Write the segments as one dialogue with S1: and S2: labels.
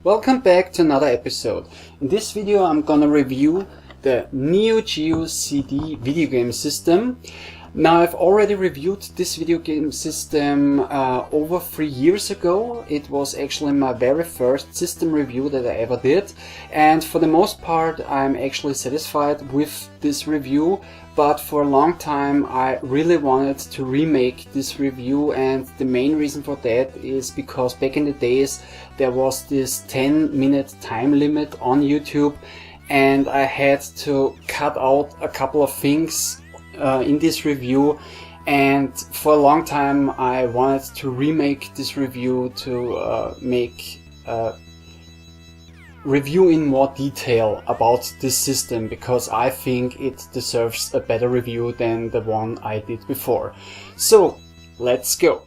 S1: Welcome back to another episode. In this video I'm gonna review the Neo Geo CD video game system. Now I've already reviewed this video game system over 3 years ago. It was actually my very first system review that I ever did, and for the most part I'm actually satisfied with this review, but for a long time I really wanted to remake this review, and the main reason for that is because back in the days there was this 10-minute time limit on YouTube, and I had to cut out a couple of things in this review, and for a long time I wanted to remake this review to make a review in more detail about this system, because I think it deserves a better review than the one I did before. So let's go!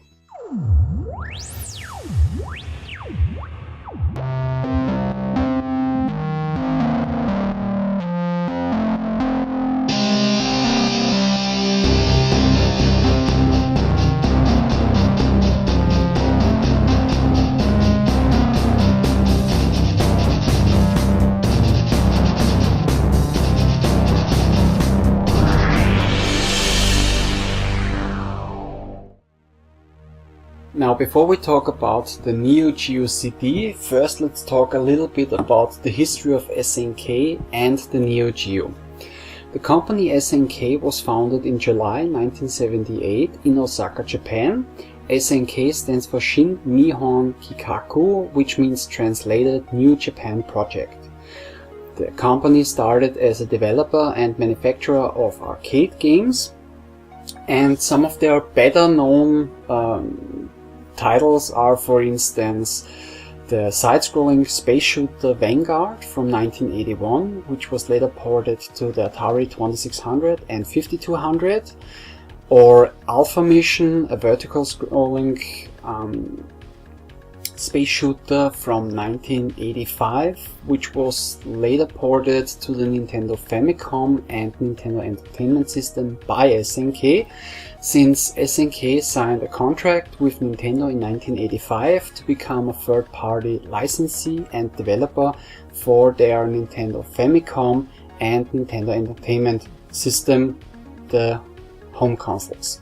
S1: Now, before we talk about the Neo Geo CD, first let's talk a little bit about the history of Snk and the Neo Geo. The company Snk was founded in July 1978 in Osaka, Japan. Snk stands for Shin Nihon Kikaku, which means translated New Japan Project. The company started as a developer and manufacturer of arcade games, and some of their better known titles are, for instance, the side-scrolling space shooter Vanguard from 1981, which was later ported to the Atari 2600 and 5200, or Alpha Mission, a vertical-scrolling space shooter from 1985, which was later ported to the Nintendo Famicom and Nintendo Entertainment System by Snk, since Snk signed a contract with Nintendo in 1985 to become a third-party licensee and developer for their Nintendo Famicom and Nintendo Entertainment System, the home consoles.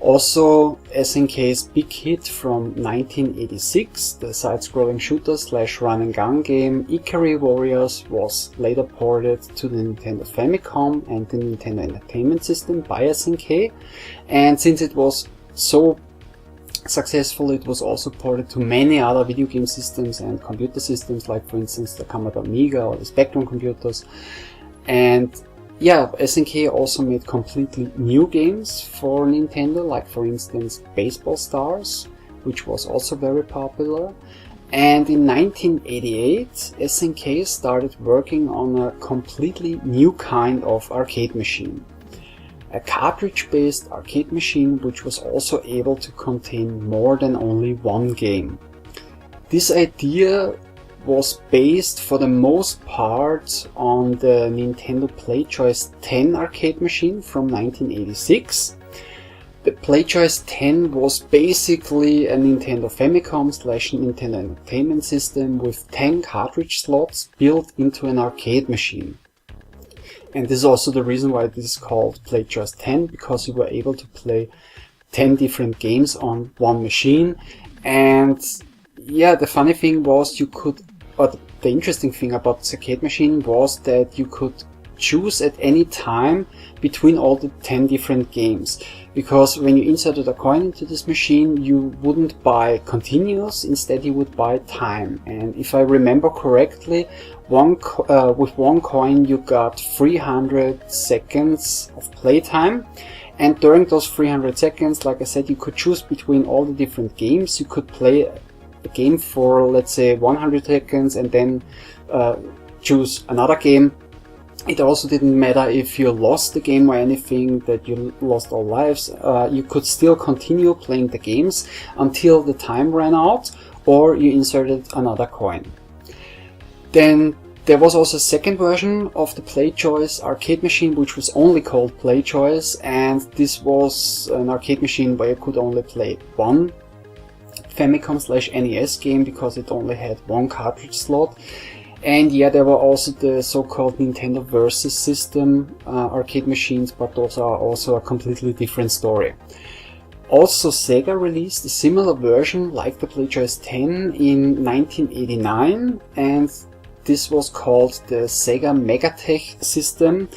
S1: Also, Snk's big hit from 1986, the side-scrolling shooter / run-and-gun game Ikari Warriors, was later ported to the Nintendo Famicom and the Nintendo Entertainment System by Snk, and since it was so successful, it was also ported to many other video game systems and computer systems, like for instance the Commodore Amiga or the Spectrum computers. And yeah, Snk also made completely new games for Nintendo, like for instance Baseball Stars, which was also very popular. And in 1988, Snk started working on a completely new kind of arcade machine. A cartridge-based arcade machine which was also able to contain more than only one game. This idea was based for the most part on the Nintendo PlayChoice 10 arcade machine from 1986. The PlayChoice 10 was basically a Nintendo Famicom / Nintendo Entertainment System with 10 cartridge slots built into an arcade machine. And this is also the reason why this is called PlayChoice 10, because you were able to play 10 different games on one machine. And yeah, the funny thing was the interesting thing about this arcade machine was that you could choose at any time between all the 10 different games, because when you inserted a coin into this machine you wouldn't buy continuous, instead you would buy time. And if I remember correctly, with one coin you got 300 seconds of playtime, and during those 300 seconds, like I said, you could choose between all the different games. You could play a game for, let's say, 100 seconds and then choose another game. It also didn't matter if you lost the game or anything, that you lost all lives. You could still continue playing the games until the time ran out, or you inserted another coin. Then there was also a second version of the PlayChoice arcade machine, which was only called PlayChoice, and this was an arcade machine where you could only play one Famicom/NES game because it only had one cartridge slot. And yeah, there were also the so-called Nintendo Versus System arcade machines, but those are also a completely different story. Also, Sega released a similar version like the PlayChoice 10 in 1989, and this was called the Sega Megatech system.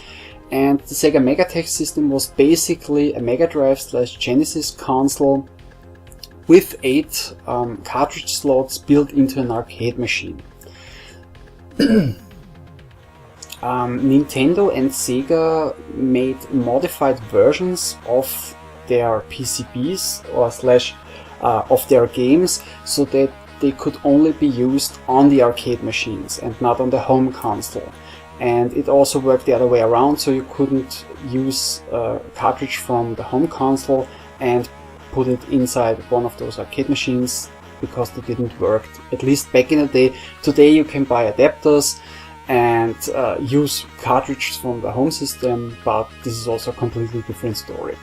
S1: And the Sega Megatech system was basically a Mega Drive/Genesis console with 8 cartridge slots built into an arcade machine. Nintendo and Sega made modified versions of their PCBs or of their games so that they could only be used on the arcade machines and not on the home console. And it also worked the other way around, so you couldn't use a cartridge from the home console and put it inside one of those arcade machines because they didn't work, at least back in the day. Today you can buy adapters and use cartridges from the home system, but this is also a completely different story.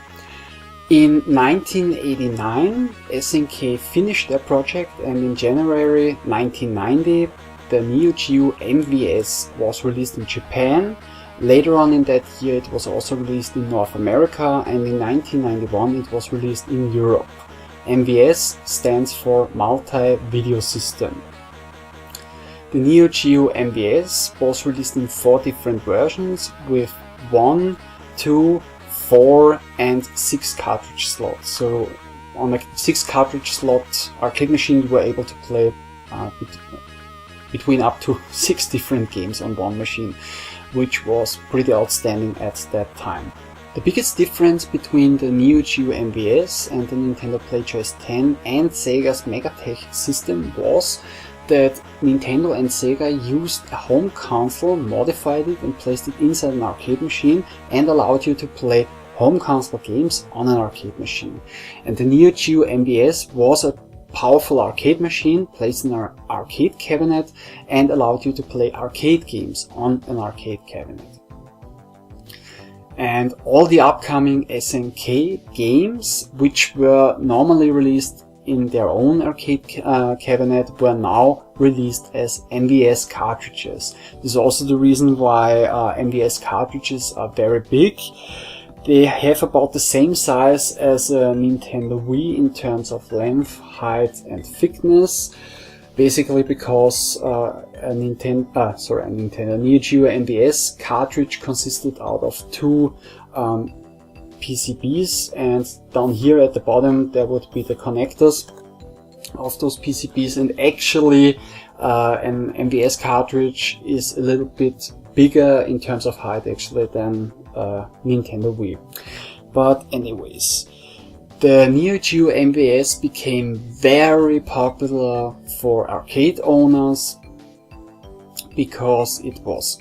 S1: In 1989, Snk finished their project, and in January 1990 the Neo Geo MVS was released in Japan. Later on in that year it was also released in North America, and in 1991 it was released in Europe. MVS stands for Multi-Video System. The Neo Geo MVS was released in 4 different versions with 1, 2, 4 and 6 cartridge slots. So on a 6 cartridge slot arcade machine you were able to play between up to 6 different games on one machine, which was pretty outstanding at that time. The biggest difference between the Neo Geo MVS and the Nintendo PlayChoice 10 and Sega's Megatech system was that Nintendo and Sega used a home console, modified it and placed it inside an arcade machine and allowed you to play home console games on an arcade machine. And the Neo Geo MVS was a powerful arcade machine placed in an arcade cabinet and allowed you to play arcade games on an arcade cabinet. And all the upcoming Snk games, which were normally released in their own arcade cabinet, were now released as MVS cartridges. This is also the reason why MVS cartridges are very big. They have about the same size as a Nintendo Wii in terms of length, height and thickness. Basically because a Neo Geo MVS cartridge consisted out of 2 PCBs, and down here at the bottom there would be the connectors of those PCBs, and actually an MVS cartridge is a little bit bigger in terms of height actually than Nintendo Wii. But anyways, the Neo Geo MVS became very popular for arcade owners because it was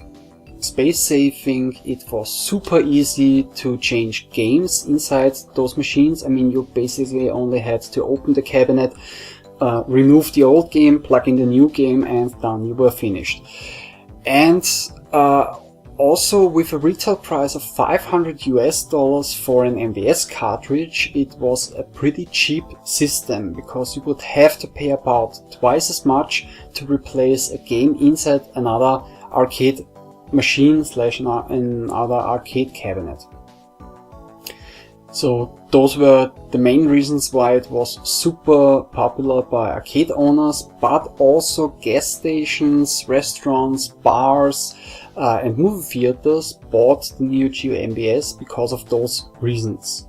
S1: space saving, it was super easy to change games inside those machines. I mean, you basically only had to open the cabinet, remove the old game, plug in the new game, and done, you were finished. And also, with a retail price of $500 for an MVS cartridge, it was a pretty cheap system because you would have to pay about twice as much to replace a game inside another arcade machine / another arcade cabinet. So those were the main reasons why it was super popular by arcade owners, but also gas stations, restaurants, bars, and movie theaters bought the Neo Geo MVS because of those reasons.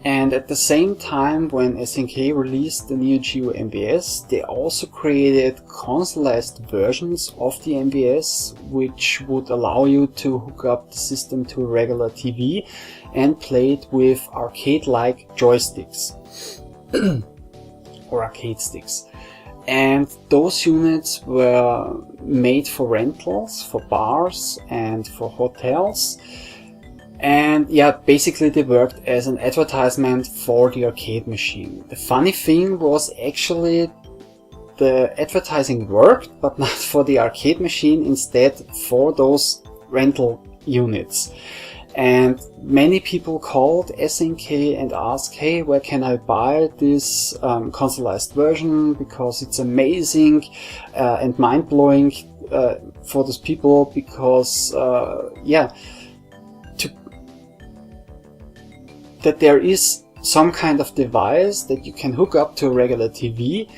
S1: And at the same time, when Snk released the Neo Geo MVS, they also created consoleized versions of the MVS, which would allow you to hook up the system to a regular TV and play it with arcade-like joysticks or arcade sticks. And those units were made for rentals, for bars and for hotels. And yeah, basically they worked as an advertisement for the arcade machine. The funny thing was actually the advertising worked, but not for the arcade machine, instead for those rental units. And many people called SNK and asked, hey, where can I buy this consoleized version, because it's amazing and mind-blowing for those people, because that there is some kind of device that you can hook up to a regular TV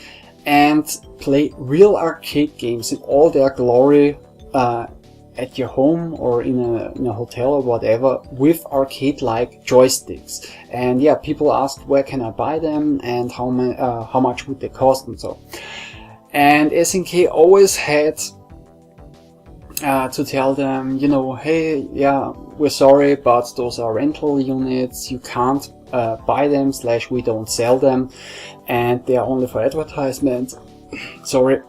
S1: and play real arcade games in all their glory at your home or in a hotel or whatever, with arcade-like joysticks. And yeah, people asked, where can I buy them and how much would they cost and so. And SNK always had to tell them, you know, hey, yeah, we're sorry, but those are rental units, you can't buy them / we don't sell them, and they are only for advertisement. Sorry.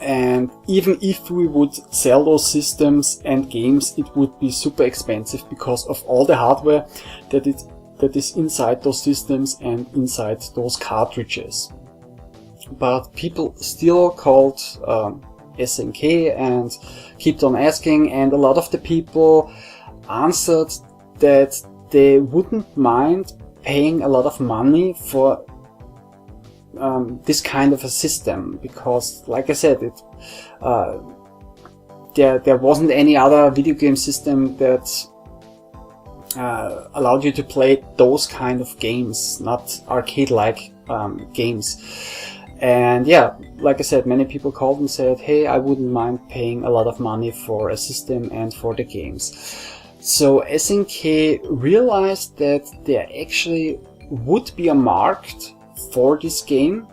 S1: And even if we would sell those systems and games, it would be super expensive because of all the hardware that is inside those systems and inside those cartridges. But people still called SNK and kept on asking, and a lot of the people answered that they wouldn't mind paying a lot of money for this kind of a system, because, like I said, there wasn't any other video game system that allowed you to play those kind of games, not arcade-like games. And yeah, like I said, many people called and said, hey, I wouldn't mind paying a lot of money for a system and for the games. So SNK realized that there actually would be a market for this game,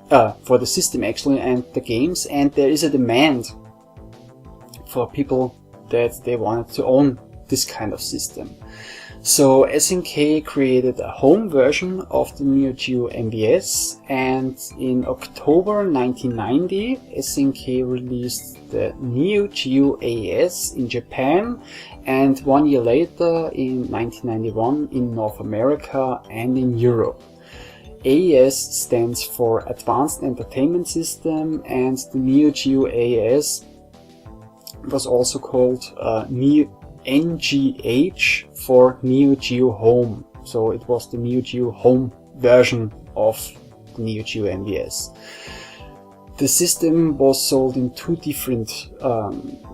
S1: for the system actually, and the games, and there is a demand for people that they wanted to own this kind of system. So SNK created a home version of the Neo Geo MVS, and in October 1990 SNK released the Neo Geo AES in Japan, and 1 year later in 1991 in North America and in Europe. AES stands for Advanced Entertainment System, and the Neo Geo AES was also called NGH for Neo Geo Home. So it was the Neo Geo Home version of the Neo Geo MVS. The system was sold in two different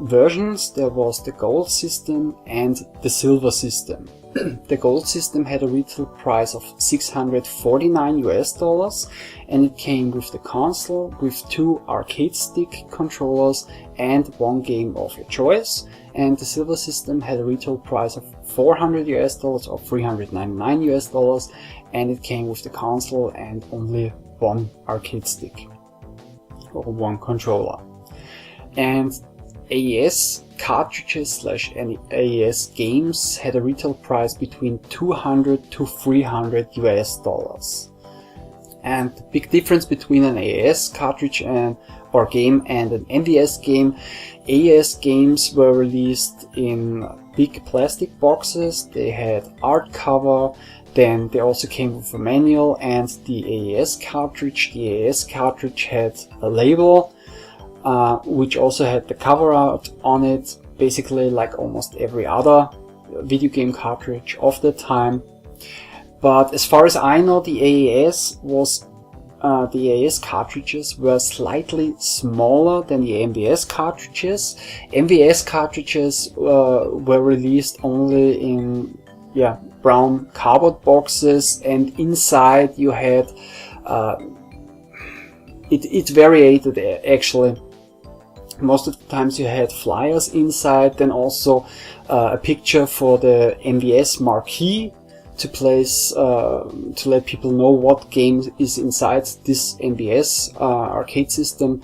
S1: versions. There was the gold system and the silver system. The gold system had a retail price of $649 and it came with the console with 2 arcade stick controllers and 1 game of your choice. And the silver system had a retail price of $400 or $399, and it came with the console and only 1 arcade stick or 1 controller. And AES cartridges / AES games had a retail price between $200 to $300. And the big difference between an AES cartridge or game and an MVS game: AES games were released in big plastic boxes, they had art cover, then they also came with a manual, and the AES cartridge had a label which also had the cover art on it, basically like almost every other video game cartridge of the time. But as far as I know, the AES cartridges were slightly smaller than the MVS cartridges. MVS cartridges were released only in brown cardboard boxes, and inside you had it varied actually. Most of the times you had flyers inside, then also a picture for the MVS marquee to place, to let people know what game is inside this MVS arcade system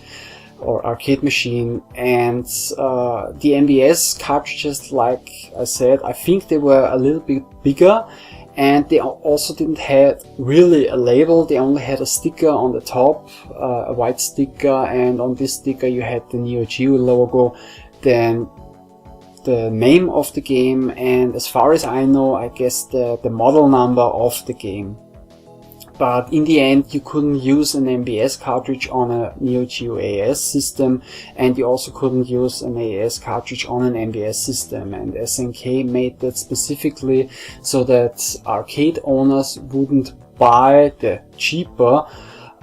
S1: or arcade machine. And the MVS cartridges, like I said, I think they were a little bit bigger, and they also didn't have really a label. They only had a sticker on the top, a white sticker, and on this sticker you had the Neo Geo logo, then the name of the game, and as far as I know, I guess the model number of the game. But in the end, you couldn't use an MVS cartridge on a Neo Geo AES system, and you also couldn't use an AES cartridge on an MVS system. And SNK made that specifically so that arcade owners wouldn't buy the cheaper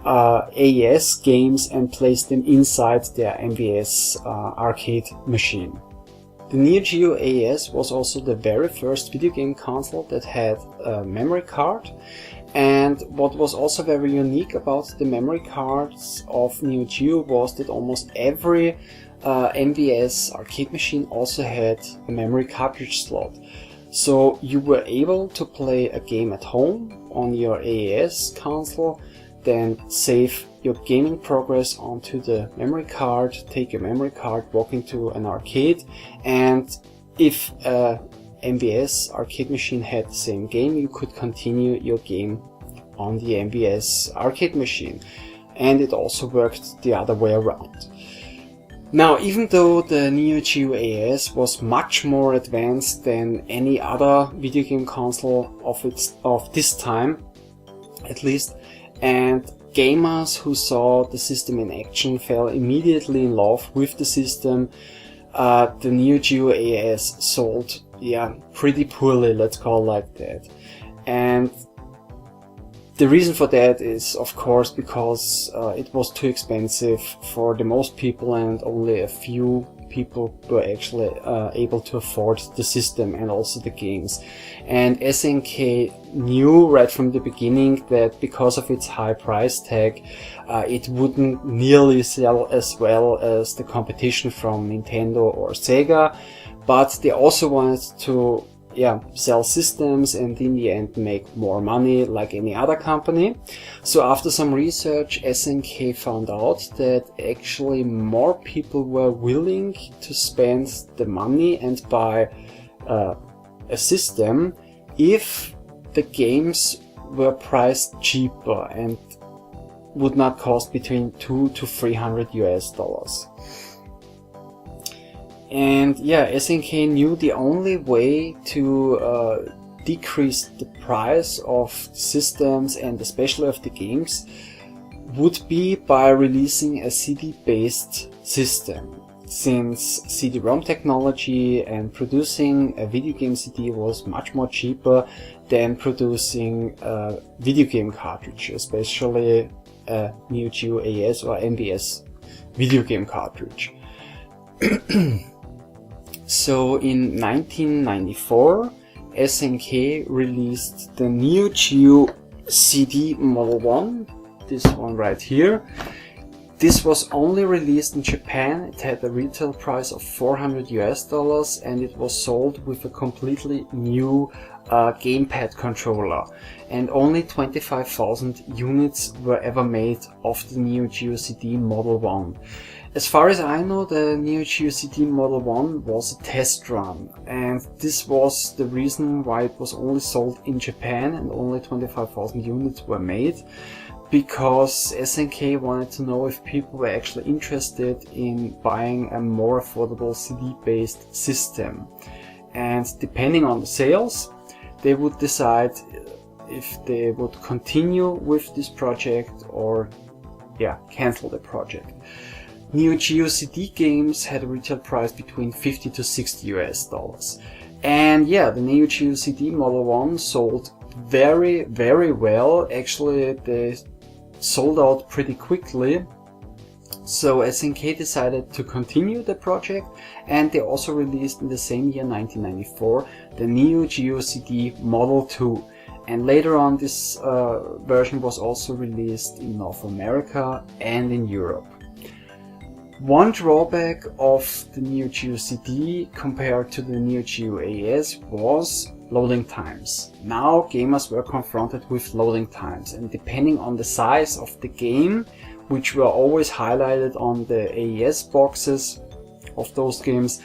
S1: AES games and place them inside their MVS arcade machine. The Neo Geo AES was also the very first video game console that had a memory card. And what was also very unique about the memory cards of Neo Geo was that almost every MVS arcade machine also had a memory cartridge slot. So you were able to play a game at home on your AES console, then save your gaming progress onto the memory card, take your memory card, walk into an arcade, and if a MVS arcade machine had the same game, you could continue your game on the MVS arcade machine. And it also worked the other way around. Now, even though the Neo Geo AES was much more advanced than any other video game console of this time, at least, and gamers who saw the system in action fell immediately in love with the system, the Neo Geo AES sold, pretty poorly, let's call it like that. And the reason for that is, of course, because it was too expensive for the most people, and only a few people were actually able to afford the system and also the games. And SNK knew right from the beginning that because of its high price tag, it wouldn't nearly sell as well as the competition from Nintendo or Sega, but they also wanted to sell systems and in the end make more money like any other company. So after some research, SNK found out that actually more people were willing to spend the money and buy a system if the games were priced cheaper and would not cost between $200 to $300. And SNK knew the only way to decrease the price of systems and especially of the games would be by releasing a CD-based system, since CD-ROM technology and producing a video game CD was much more cheaper than producing a video game cartridge, especially a Neo Geo AES or MVS video game cartridge. So in 1994, SNK released the Neo Geo CD Model 1, this one right here. This was only released in Japan. It had a retail price of $400 and it was sold with a completely new gamepad controller. And only 25,000 units were ever made of the Neo Geo CD Model 1. As far as I know, the Neo Geo CD Model 1 was a test run, and this was the reason why it was only sold in Japan and only 25,000 units were made, because SNK wanted to know if people were actually interested in buying a more affordable CD-based system. And depending on the sales, they would decide if they would continue with this project or cancel the project. Neo Geo CD games had a retail price between $50 to $60. And the Neo Geo CD Model 1 sold very, very well. Actually, they sold out pretty quickly. So SNK decided to continue the project, and they also released in the same year, 1994, the Neo Geo CD Model 2. And later on, this version was also released in North America and in Europe. One drawback of the Neo Geo CD compared to the Neo Geo AES was loading times. Now gamers were confronted with loading times, and depending on the size of the game, which were always highlighted on the AES boxes of those games,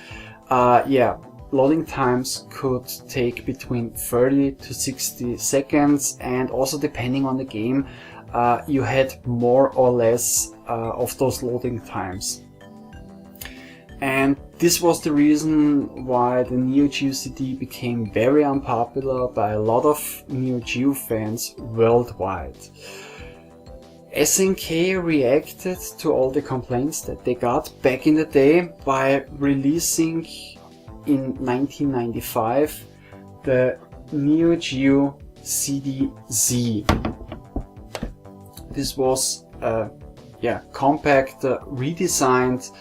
S1: loading times could take between 30 to 60 seconds, and also depending on the game, you had more or less of those loading times. And this was the reason why the Neo Geo CD became very unpopular by a lot of Neo Geo fans worldwide. SNK reacted to all the complaints that they got back in the day by releasing in 1995 the Neo Geo CD-Z. This was a compact, redesigned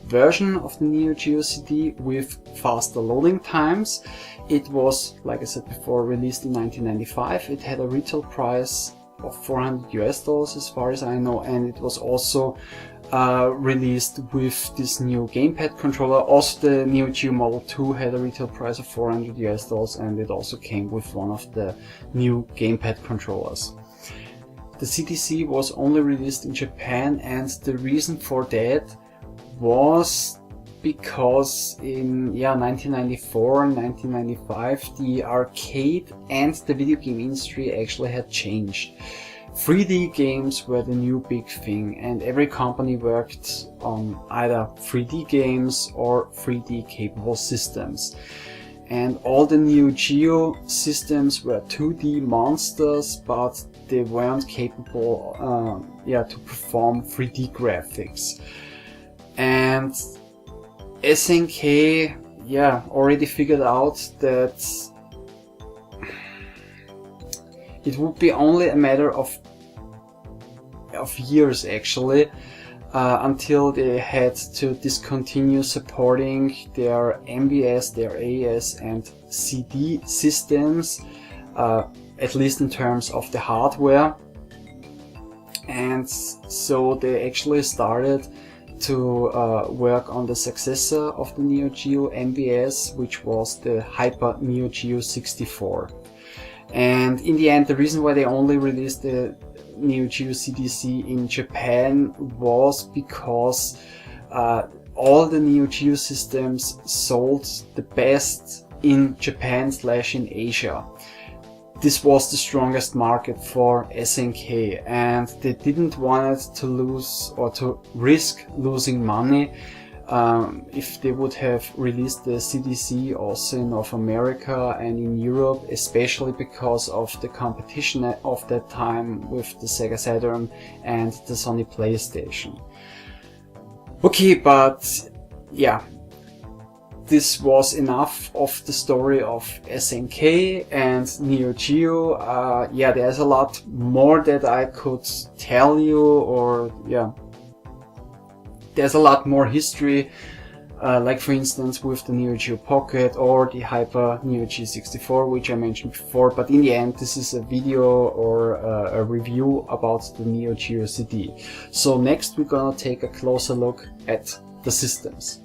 S1: version of the Neo Geo CD with faster loading times. It was, like I said before, released in 1995. It had a retail price of $400 as far as I know, and it was also released with this new gamepad controller. Also, the Neo Geo Model 2 had a retail price of $400, and it also came with one of the new gamepad controllers. The CDC was only released in Japan, and the reason for that was because in 1994 and 1995 the arcade and the video game industry actually had changed. 3D games were the new big thing, and every company worked on either 3D games or 3D capable systems. And all the Neo Geo systems were 2D monsters, but they weren't capable to perform 3D graphics. And SNK already figured out that it would be only a matter of years actually until they had to discontinue supporting their MVS, their AS and CD systems, at least in terms of the hardware. And so they actually started to work on the successor of the Neo Geo MVS, which was the Hyper Neo Geo 64. And in the end, the reason why they only released the Neo Geo CDC in Japan was because all the Neo Geo systems sold the best in Japan / in Asia. This was the strongest market for SNK, and they didn't want it to lose or to risk losing money if they would have released the CDC also in North America and in Europe, especially because of the competition of that time with the Sega Saturn and the Sony PlayStation. Okay, but yeah, this was enough of the story of SNK and Neo Geo. There's a lot more that I could tell you, or there's a lot more history, like for instance with the Neo Geo Pocket or the Hyper Neo Geo 64, which I mentioned before, but in the end this is a video or a review about the Neo Geo CD. So next we're gonna take a closer look at the systems.